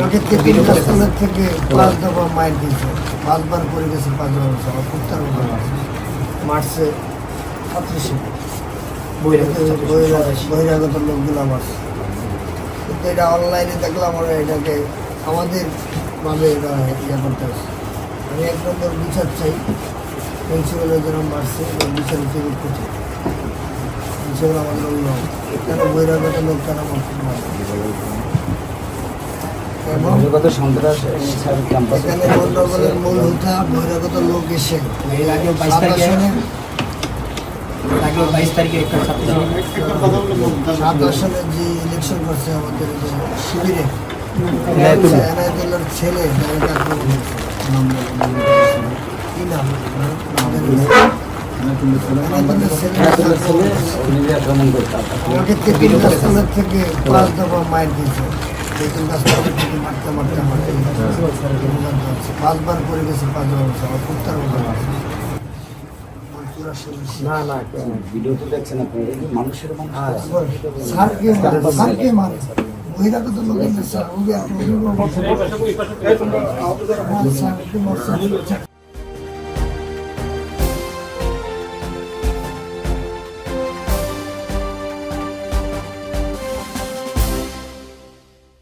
আমাকে তিন কাস্টমার থেকে 5 দফা মাইর দিয়েছে, 5 বার করে গেছে, 5 বার হচ্ছে আমার কুত্তার মতো মারছে 35 বহিরাগত লোকগুলো মারছে। কিন্তু এটা অনলাইনে দেখলাম, আমরা এটাকে আমাদের ভাবে এটা ইয়ে করতে হচ্ছে। আমি এক নম্বর বিচার চাই, প্রিন্সিপালের জন্য মারছে, বিচার হিসেবে করছে প্রিন্সিপাল আমাদের অভিভাবক, কেন বহিরাগত লোক কেন মারছে? এখানে গন্ডগোলের মূল হোতা বহিরাগত লোক এসে 7 সালে যে ইলেকশন করছে আমাদের শিবিরে, এনায়েতুল্লাহর ছেলে কি নাম, আমাকে তিন কাস্টমার থেকে 5 দফা মাইর দিয়েছে, মারতে মারতে মারতে 5 বার করে গেছে, 5 বার হচ্ছে আমার কুত্তার মতো না না ভিডিও তো দেখছেন আপনি, মানুষের স্যারকে মারে বহিরাগত লোকের স্যার